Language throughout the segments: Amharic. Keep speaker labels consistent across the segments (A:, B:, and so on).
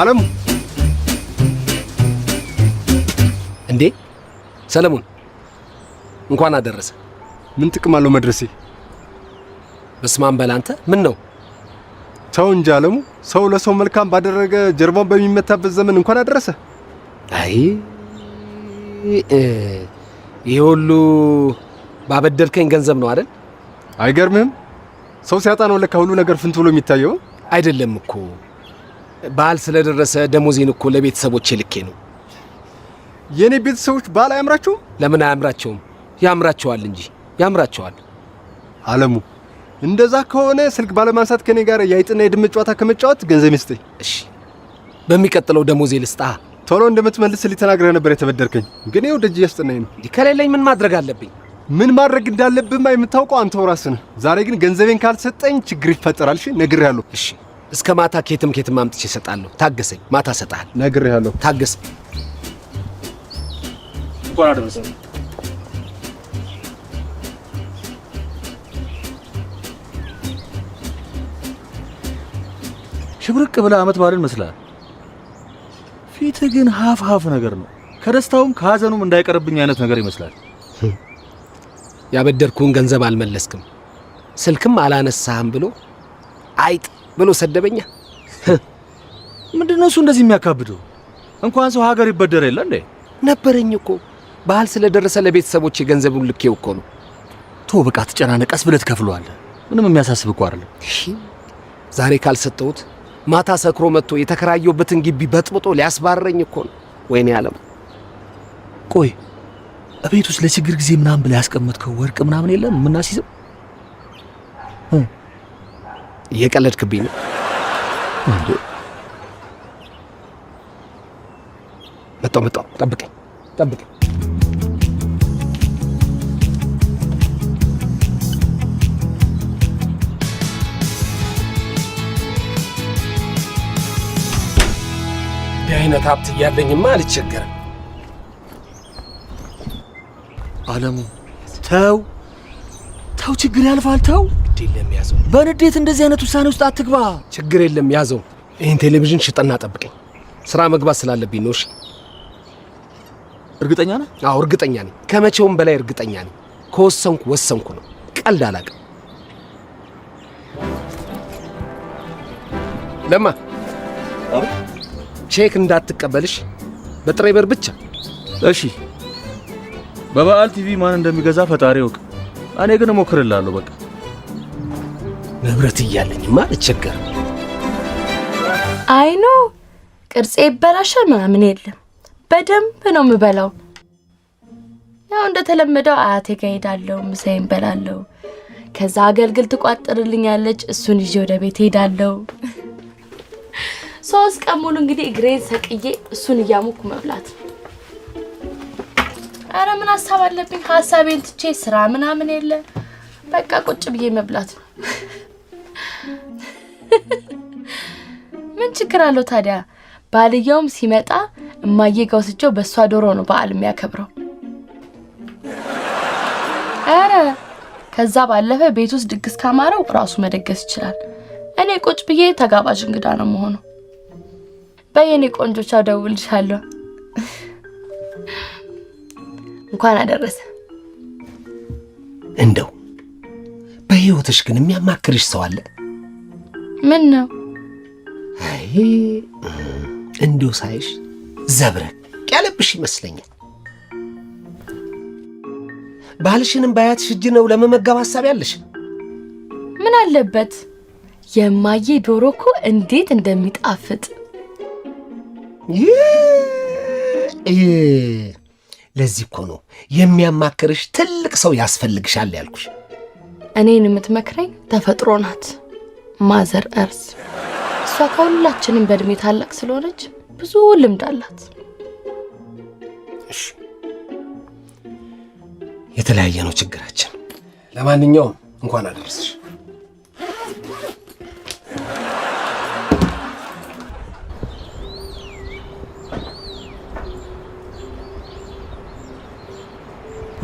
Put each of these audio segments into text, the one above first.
A: አለሙ
B: እንዴ ሰለሞን እንኳን አደረሰ።
A: ምን ጥቅም አለው መድረሴ?
B: በስማም በላንተ ምን ነው?
A: ተው እንጂ አለሙ፣ ሰው ለሰው መልካም ባደረገ ጀርባውን በሚመታበት ዘመን እንኳን አደረሰ።
B: አይ ይሄ ሁሉ ባበደልከኝ ገንዘብ ነው አይደል?
A: አይገርምህም? ሰው ሲያጣ ነው ለካ ሁሉ ነገር ፍንት ብሎ የሚታየው።
B: አይደለም እኮ በዓል ስለደረሰ ደሞዜን እኮ ለቤተሰቦቼ ልኬ ነው።
A: የኔ ቤተሰቦች በዓል አያምራቸውም?
B: ለምን አያምራቸውም? ያምራቸዋል እንጂ ያምራቸዋል።
A: አለሙ እንደዛ ከሆነ ስልክ ባለማንሳት ከኔ ጋር የአይጥና የድመት ጨዋታ ከመጫወት ገንዘብ ይስጠኝ።
B: እሺ በሚቀጥለው ደሞዜ ልስጣ።
A: ቶሎ እንደምትመልስልኝ ተናግረህ ነበር የተበደርከኝ፣ ግን ይኸው ደጅ ያስጠናኝ ነው።
B: ከሌለኝ ምን ማድረግ አለብኝ?
A: ምን ማድረግ እንዳለብህማ የምታውቀው አንተው ራስህ ነህ። ዛሬ ግን ገንዘቤን ካልሰጠኝ ችግር ይፈጠራል። እሺ ነግሬሃለሁ።
B: እሺ እስከ ማታ ኬትም አምጥቼ እሰጣለሁ። ታገሰኝ። ማታ እሰጥሃለሁ።
A: ነግሬሃለሁ።
B: ታገስ።
C: እንኳን አደረሰን። ሽብርቅ ብለህ ዓመት በዓልን መስላል። ፊትህ ግን ሀፍ ነገር ነው። ከደስታውም ከሀዘኑም እንዳይቀርብኝ አይነት ነገር ይመስላል።
B: ያበደርኩን ገንዘብ አልመለስክም፣ ስልክም አላነሳህም ብሎ አይጥ ብሎ ሰደበኛ።
C: ምንድነው እሱ እንደዚህ የሚያካብደው? እንኳን ሰው ሀገር ይበደር የለ እንዴ?
B: ነበረኝ እኮ በዓል ስለደረሰ ለቤተሰቦቼ ገንዘቡን ልኬው እኮ ነው።
C: ቶ በቃ ትጨናነቅ፣ ቀስ ብለህ ትከፍለዋለህ። ምንም የሚያሳስብ እኮ አይደለም።
B: ዛሬ ካልሰጠሁት ማታ ሰክሮ መጥቶ የተከራየውበትን ግቢ በጥብጦ ሊያስባረኝ እኮ ነው። ወይኔ ዓለም።
C: ቆይ እቤት ውስጥ ለችግር ጊዜ ምናምን ብለህ ያስቀመጥከው ወርቅ ምናምን የለም? የምናስይዘው?
B: እየቀለድክብኝ ነው እንዴ? መጣሁ። ጠብቀኝ። አይነት ሀብት እያለኝማ አልቸገርም።
C: አለሙ ተው፣ ችግር ያልፋል። ተው
B: የለም ያዘው።
C: በንዴት እንደዚህ አይነት ውሳኔ ውስጥ አትግባ።
B: ችግር የለም ያዘው። ይህን ቴሌቪዥን ሽጥና ጠብቀኝ። ስራ መግባት ስላለብኝ ነው። እሺ
C: እርግጠኛ ነህ?
B: አዎ እርግጠኛ ነኝ። ከመቼውም በላይ እርግጠኛ ነኝ። ከወሰንኩ ወሰንኩ ነው። ቀልድ አላውቅም። ለማ ቼክ እንዳትቀበልሽ፣ በጥሬ ብር ብቻ።
C: እሺ በበዓል ቲቪ ማን እንደሚገዛ ፈጣሪ ይወቅ። እኔ ግን እሞክርልሃለሁ። በቃ
B: ንብረት እያለኝማ አልቸገርም።
D: አይኖ ቅርጼ ይበላሻል ምናምን የለም። በደንብ ነው የምበላው። ያው እንደተለመደው አያቴ ጋር ሄዳለሁ፣ ምሳዬን በላለሁ። ከዛ አገልግል ትቋጥርልኛለች፣ እሱን ይዤ ወደ ቤት ሄዳለሁ። 3 ቀን ሙሉ እንግዲህ እግሬን ሰቅዬ እሱን እያሞኩ መብላት። አረ ምን ሐሳብ አለብኝ? ሐሳቤን ትቼ ስራ ምናምን የለ፣ በቃ ቁጭ ብዬ መብላት ነው። ምን ችግር አለው ታዲያ? ባልየውም ሲመጣ እማዬ ጋር ወስጄው በሷ ዶሮ ነው በዓል የሚያከብረው። አረ ከዛ ባለፈ ቤት ውስጥ ድግስ ካማረው ራሱ መደገስ ይችላል። እኔ ቁጭ ብዬ ተጋባዥ እንግዳ ነው የምሆነው። በየኔ ቆንጆቻ ደውልሻለሁ። እንኳን አደረሰ።
B: እንደው በህይወትሽ ግን የሚያማክርሽ ሰው አለ?
D: ምን ነው?
B: አይ እንደው ሳይሽ ዘብረቅ ያለብሽ ይመስለኛል። ባልሽንም ባያትሽ እጅ ነው ለመመገብ ሐሳብ ያለሽ?
D: ምን አለበት? የማዬ ዶሮ እኮ እንዴት እንደሚጣፍጥ።
B: ለዚህ እኮ ነው የሚያማክርሽ ትልቅ ሰው ያስፈልግሻል ያልኩሽ።
D: እኔን የምትመክረኝ ተፈጥሮ ናት፣ ማዘር እርስ። እሷ ከሁላችንም በእድሜ ታላቅ ስለሆነች ብዙ ልምድ አላት።
B: እሺ የተለያየ ነው ችግራችን። ለማንኛውም እንኳን አደረሰሽ።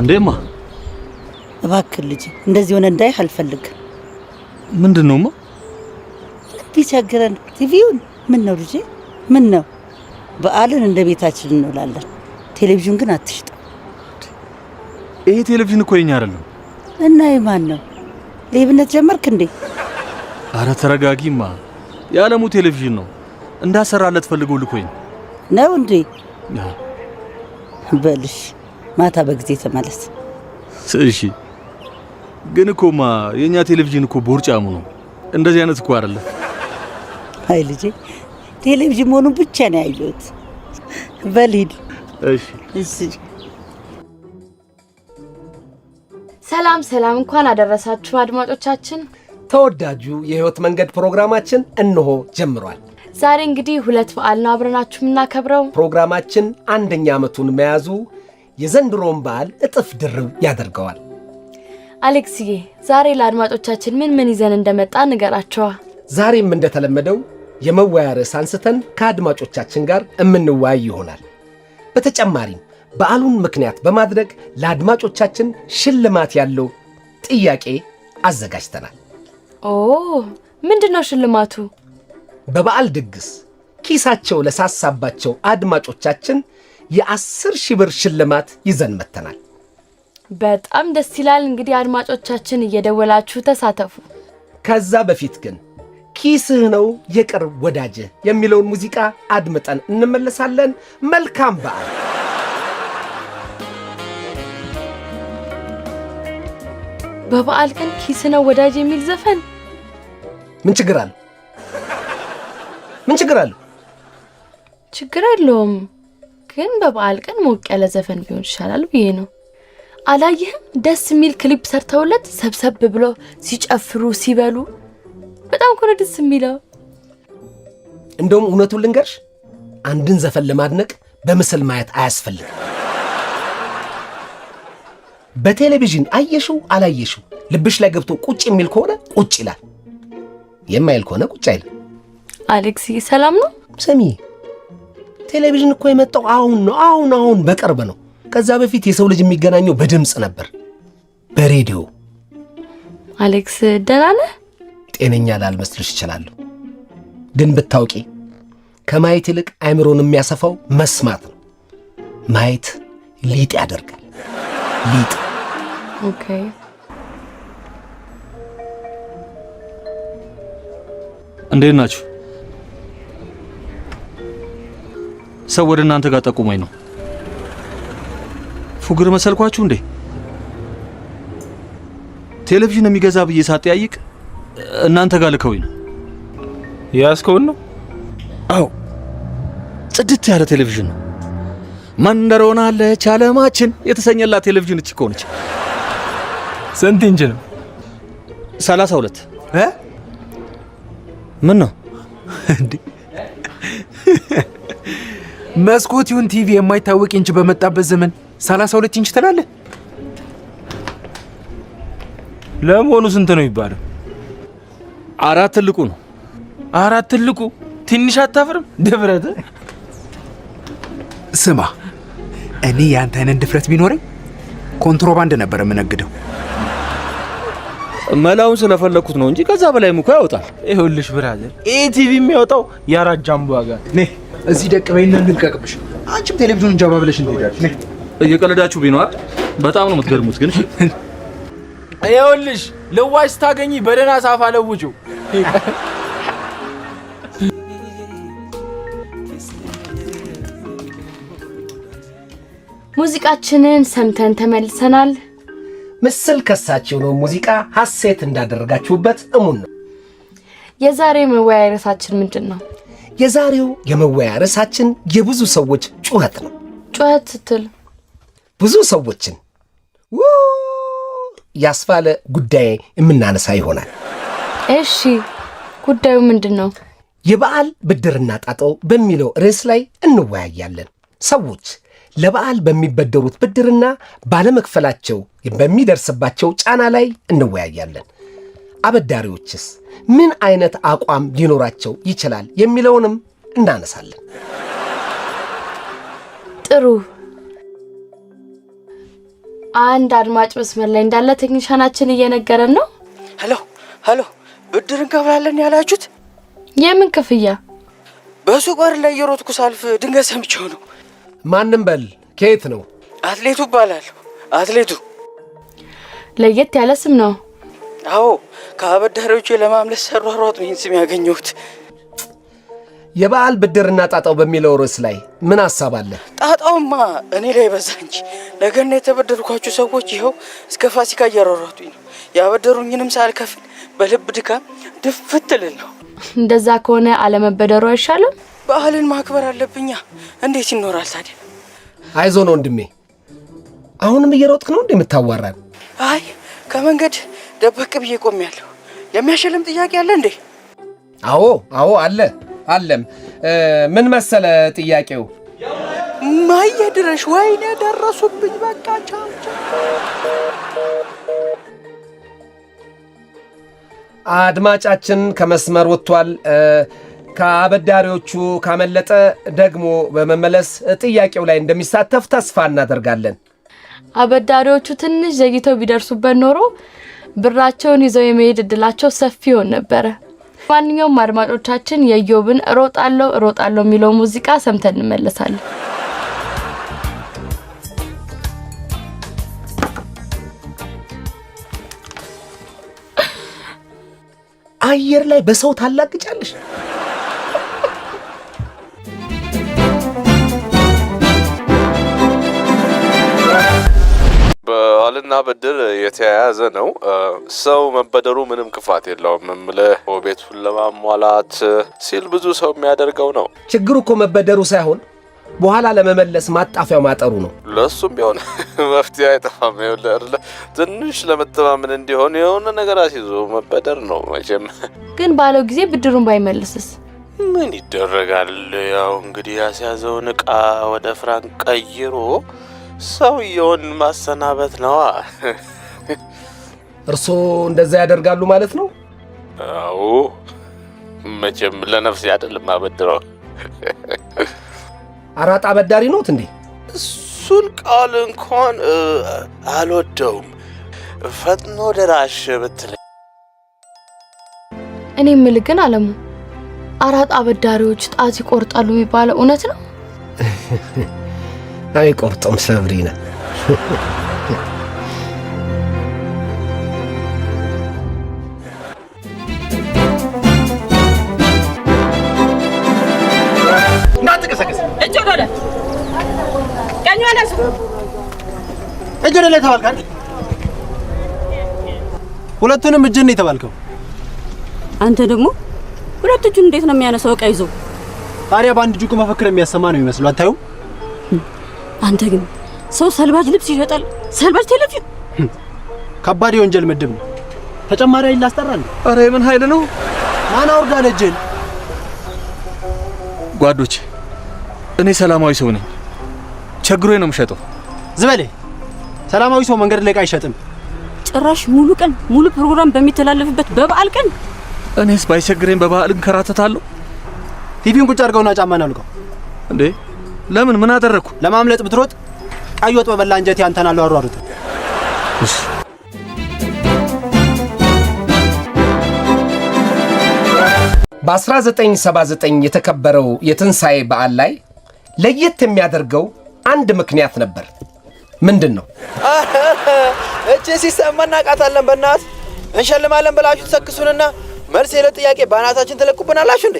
C: እንዴማ
E: እባክህ ልጅ እንደዚህ ሆነ እንዳይህ አልፈልግም።
C: ምንድነውማ?
E: ቢቸግረን ቲቪውን ምን ነው ልጅ ምን ነው በዓልን እንደ ቤታችን እንውላለን። ቴሌቪዥን ግን አትሽጥ።
C: ይሄ ቴሌቪዥን እኮ የኛ አይደለም።
E: እና የማን ነው? ሌብነት ጀመርክ እንዴ?
C: አረ ተረጋጊማ። የዓለሙ ቴሌቪዥን ነው። እንዳሰራለት ፈልገው ልኮኝ
E: ነው እንዴ? በልሽ ማታ በጊዜ ተመለስ።
C: እሺ። ግን እኮማ የኛ ቴሌቪዥን እኮ ቦርጫሙ ነው። እንደዚህ አይነት እኮ አይደለም።
E: አይ ልጄ ቴሌቪዥን መሆኑን ብቻ ነው ያየሁት። በልሂድ።
C: እሺ።
D: ሰላም ሰላም፣ እንኳን አደረሳችሁ አድማጮቻችን።
B: ተወዳጁ የህይወት መንገድ ፕሮግራማችን እነሆ ጀምሯል።
D: ዛሬ እንግዲህ ሁለት በዓል ነው አብረናችሁ የምናከብረው።
B: ፕሮግራማችን አንደኛ ዓመቱን መያዙ የዘንድሮን በዓል እጥፍ ድርብ ያደርገዋል።
D: አሌክስዬ ዛሬ ለአድማጮቻችን ምን ይዘን እንደመጣ ንገራቸዋ።
B: ዛሬም እንደተለመደው የመወያያ ርዕስ አንስተን ከአድማጮቻችን ጋር የምንወያይ ይሆናል። በተጨማሪም በዓሉን ምክንያት በማድረግ ለአድማጮቻችን ሽልማት ያለው ጥያቄ አዘጋጅተናል።
D: ኦ ምንድነው ሽልማቱ?
B: በበዓል ድግስ ኪሳቸው ለሳሳባቸው አድማጮቻችን የ10,000 ብር ሽልማት ይዘን መተናል።
D: በጣም ደስ ይላል። እንግዲህ አድማጮቻችን እየደወላችሁ ተሳተፉ።
B: ከዛ በፊት ግን ኪስህ ነው የቅርብ ወዳጅህ የሚለውን ሙዚቃ አድምጠን እንመለሳለን። መልካም በዓል።
D: በበዓል ቀን ኪስ ነው ወዳጅ የሚል ዘፈን
B: ምን ችግር አለ? ምን ችግር አለ?
D: ችግር የለውም፣ ግን በበዓል ቀን ሞቅ ያለ ዘፈን ቢሆን ይሻላል ብዬ ነው። አላየህም? ደስ የሚል ክሊፕ ሰርተውለት ሰብሰብ ብሎ ሲጨፍሩ ሲበሉ በጣም እኮ ነው ደስ የሚለው።
B: እንደውም እውነቱን ልንገርሽ፣ አንድን ዘፈን ለማድነቅ በምስል ማየት አያስፈልግም። በቴሌቪዥን አየሽው አላየሽው ልብሽ ላይ ገብቶ ቁጭ የሚል ከሆነ ቁጭ ይላል፣ የማይል ከሆነ ቁጭ አይልም።
D: አሌክስ ሰላም ነው?
B: ሰሚ ቴሌቪዥን እኮ የመጣው አሁን ነው፣ አሁን በቅርብ ነው። ከዛ በፊት የሰው ልጅ የሚገናኘው በድምጽ ነበር፣ በሬዲዮ።
D: አሌክስ ደህና ነህ?
B: ጤነኛ ላልመስልሽ እችላለሁ፣ ግን ብታውቂ ከማየት ይልቅ አይምሮን የሚያሰፋው መስማት ነው። ማየት ሊጥ ያደርጋል፣ ሊጥ።
D: ኦኬ።
C: እንዴት ናችሁ? ሰው ወደ እናንተ ጋር ጠቁሞኝ ነው። ፉግር መሰልኳችሁ እንዴ? ቴሌቪዥን የሚገዛ ብዬ ሳጠያይቅ እናንተ ጋር ልከውኝ ነው።
F: ያስከውን ነው?
C: አዎ፣ ጽድት ያለ ቴሌቪዥን ነው። መንደር ሆናለች ዓለማችን የተሰኘላት ቴሌቪዥን እቺ ኮነች።
F: ስንት ኢንች ነው?
C: 32 ምን ነው
F: እንዴ? መስኮት ይሁን ቲቪ የማይታወቅ ኢንች በመጣበት ዘመን 32 ኢንች ትላለህ? ለመሆኑ ስንት ነው ይባላል?
C: 4 ትልቁ ነው።
F: 4 ትልቁ? ትንሽ አታፍርም? ድፍረት። ስማ፣ እኔ ያንተ አይነት ድፍረት ቢኖረኝ ኮንትሮባንድ ነበር የምነግደው።
C: መላውን ስለፈለኩት ነው እንጂ ከዛ በላይ ሙኮ ያወጣል።
F: ይኸውልሽ ብራዘር፣ ቲቪ የሚያወጣው የአራት ጃምቦ ዋጋ ነህ። እዚህ ደቅ በይና እንልቀቅብሽ። አንቺም ቴሌቪዥኑን ጃባ ብለሽ እንትሄዳለሽ። ነህ
C: እየቀለዳችሁ ቢኖር በጣም ነው የምትገርሙት። ግን
F: ይኸውልሽ ልዋሽ ስታገኚ በደህና ሳፋ ለውጪው።
D: ሙዚቃችንን ሰምተን ተመልሰናል።
B: ምስል ከሳችሁ ነው ሙዚቃ ሐሴት እንዳደረጋችሁበት እሙን ነው።
D: የዛሬ መወያያ ርዕሳችን ምንድን ነው?
B: የዛሬው የመወያያ ርዕሳችን የብዙ ሰዎች ጩኸት ነው።
D: ጩኸት ስትል
B: ብዙ ሰዎችን ያስፋለ ጉዳይ የምናነሳ ይሆናል።
D: እሺ፣ ጉዳዩ ምንድን ነው?
B: የበዓል ብድርና ጣጣው በሚለው ርዕስ ላይ እንወያያለን። ሰዎች ለበዓል በሚበደሩት ብድርና ባለመክፈላቸው በሚደርስባቸው ጫና ላይ እንወያያለን። አበዳሪዎችስ ምን አይነት አቋም ሊኖራቸው ይችላል የሚለውንም እናነሳለን።
D: ጥሩ። አንድ አድማጭ መስመር ላይ እንዳለ ቴክኒሻናችን እየነገረን ነው።
G: ሄሎ፣ ብድር እንከፍላለን ያላችሁት?
D: የምን ክፍያ?
G: በሱቅ በር ላይ እየሮጥኩ ሳልፍ ድንገት ሰምቼው ነው።
B: ማንም በል ከየት ነው?
G: አትሌቱ እባላለሁ። አትሌቱ
D: ለየት ያለ ስም ነው።
G: አዎ ከአበዳሪዎቼ ለማምለጥ ሰሯሯጥ ነው ይህን ስም ያገኘሁት።
B: የበዓል ብድርና ጣጣው በሚለው ርዕስ ላይ ምን ሐሳብ አለ?
G: ጣጣውማ እኔ ላይ በዛ እንጂ ነገና የተበደርኳችሁ ሰዎች ይኸው እስከ ፋሲካ እያሯሯጡኝ ነው። ያበደሩኝንም ሳልከፍል በልብ ድካም ድፍት ልል ነው።
D: እንደዛ ከሆነ አለመበደሩ አይሻልም?
G: በዓልን ማክበር አለብኛ። እንዴት ይኖራል ታዲያ?
B: አይዞ ነው ወንድሜ። አሁንም እየሮጥክ ነው እንደምታዋራን?
G: አይ ከመንገድ ደበቅ ብዬ ቆሜያለሁ። የሚያሸልም ጥያቄ አለ እንዴ?
B: አዎ አለም። ምን መሰለ ጥያቄው?
G: ማየ ድረሽ ወይኔ ደረሱብኝ። በቃ ቻው።
B: አድማጫችን ከመስመር ወጥቷል። ከአበዳሪዎቹ ካመለጠ ደግሞ በመመለስ ጥያቄው ላይ እንደሚሳተፍ ተስፋ እናደርጋለን።
D: አበዳሪዎቹ ትንሽ ዘግይተው ቢደርሱበት ኖሮ ብራቸውን ይዘው የመሄድ እድላቸው ሰፊ ይሆን ነበረ። ማንኛውም አድማጮቻችን የዮብን እሮጣለሁ የሚለው ሙዚቃ ሰምተን እንመለሳለን።
B: አየር ላይ በሰው ታላቅጫለሽ።
H: በዓልና ብድር የተያያዘ ነው። ሰው መበደሩ ምንም ክፋት የለውም። ምምልህ ቤቱን ለማሟላት ሲል ብዙ ሰው የሚያደርገው ነው።
B: ችግሩ እኮ መበደሩ ሳይሆን በኋላ ለመመለስ ማጣፊያው ማጠሩ ነው።
H: ለሱም ቢሆን መፍትሄ አይጠፋም። ይኸውልህ ትንሽ ለመተማመን እንዲሆን የሆነ ነገር አስይዞ መበደር ነው። መቼም
D: ግን ባለው ጊዜ ብድሩን ባይመልስስ
H: ምን ይደረጋል? ያው እንግዲህ ያስያዘውን ዕቃ ወደ ፍራንክ ቀይሮ ሰውየውን ማሰናበት ነዋ።
B: እርስዎ እንደዛ ያደርጋሉ ማለት ነው?
H: አዎ መቼም ለነፍስ አይደለም አበድረው።
B: አራጣ አበዳሪ ነዎት እንዴ?
H: እሱን ቃል እንኳን አልወደውም። ፈጥኖ ደራሽ ብትለኝ።
D: እኔ የምልህ ግን አለሙ፣ አራጣ አበዳሪዎች ጣት ይቆርጣሉ የሚባለው እውነት ነው?
B: አይቆርጡም ሰብሪና።
G: እንዳትቀሰቀስ። እጅ ወደ ላይ ቀኝ ወለሱ። እጅ ወደ ላይ ተባልካል።
A: ሁለቱንም እጅን ነው የተባልከው።
E: አንተ ደግሞ ሁለት እጁን እንዴት ነው የሚያነሳው ዕቃ ይዞ?
A: ታዲያ በአንድ እጁ መፈክር የሚያሰማ ነው የሚመስለው። አታዩ?
E: አንተ ግን ሰው ሰልባጅ ልብስ ይሸጣል፣ ሰልባጅ ቴሌቪዥን።
A: ከባድ የወንጀል ምድብ ነው። ተጨማሪ ኃይል ላስጠራል።
C: አረ ምን ኃይል ነው?
A: ማን አውርዳለ እጅን?
C: ጓዶች እኔ ሰላማዊ ሰው ነኝ። ቸግሮኝ ነው የምሸጠው።
A: ዝበለ ሰላማዊ ሰው መንገድ ላይ ዕቃ አይሸጥም።
E: ጭራሽ ሙሉ ቀን ሙሉ ፕሮግራም በሚተላለፍበት በበዓል ቀን
C: እኔስ ባይቸግረኝ በበዓል እንከራተታለሁ።
A: ቲቪን ቁጭ አድርገውና ጫማን አልቀው።
C: እንዴ ለምን? ምን አደረኩ?
A: ለማምለጥ ብትሮጥ ቀይ ወጥ በበላ እንጀት ያንተን አሏሯሩት።
C: እሺ
B: በ1979 የተከበረው የትንሣኤ በዓል ላይ ለየት የሚያደርገው አንድ ምክንያት ነበር። ምንድን ነው?
F: እቺ ሲሰማ እናቃታለን። በእናት እንሸልማለን ብላችሁ ተሰክሱንና መልስ የለ ጥያቄ ባናታችን ተለቁብናላችሁ እንዴ?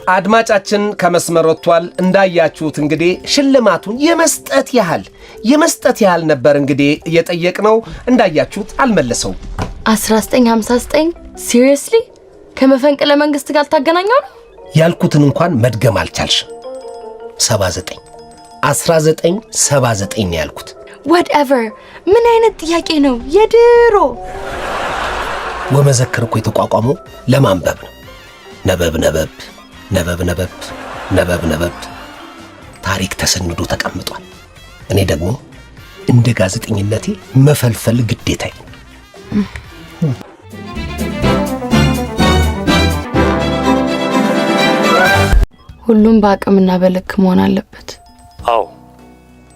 B: አድማጫችን ከመስመር ወጥቷል። እንዳያችሁት እንግዲህ ሽልማቱን የመስጠት ያህል ነበር እንግዲህ እየጠየቅነው። እንዳያችሁት አልመለሰውም።
D: 1959 ሲሪየስሊ ከመፈንቅለ መንግስት ጋር ታገናኘው ነው
B: ያልኩትን እንኳን መድገም አልቻልሽም። 1979 ነው ያልኩት።
D: whatever ምን አይነት ጥያቄ ነው? የድሮ
B: ወመዘክር እኮ የተቋቋመው ለማንበብ ነው። ነበብ ታሪክ ተሰንዶ ተቀምጧል። እኔ ደግሞ እንደ ጋዜጠኝነቴ መፈልፈል ግዴታዬ።
D: ሁሉም በአቅምና በልክ መሆን አለበት።
I: አዎ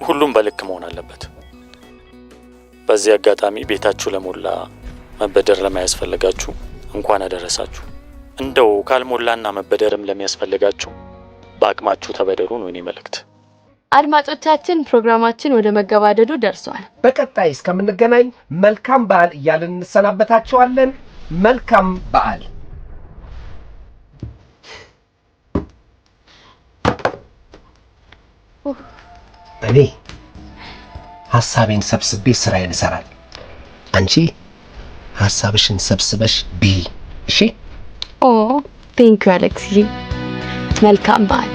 I: ሁሉም በልክ መሆን አለበት። በዚህ አጋጣሚ ቤታችሁ ለሞላ መበደር ለማያስፈልጋችሁ እንኳን አደረሳችሁ። እንደው ካልሞላና መበደርም ለሚያስፈልጋችሁ በአቅማችሁ ተበደሩ ነው እኔ መልእክት።
D: አድማጮቻችን ፕሮግራማችን ወደ መገባደዱ ደርሷል።
B: በቀጣይ እስከምንገናኝ መልካም በዓል እያልን እንሰናበታችኋለን። መልካም በዓል። እኔ ሐሳቤን ሰብስቤ ስራዬን እሰራለሁ። አንቺ ሐሳብሽን ሰብስበሽ ቢ። እሺ?
D: ኦ ቴንክ ዩ አሌክስ። መልካም በዓል።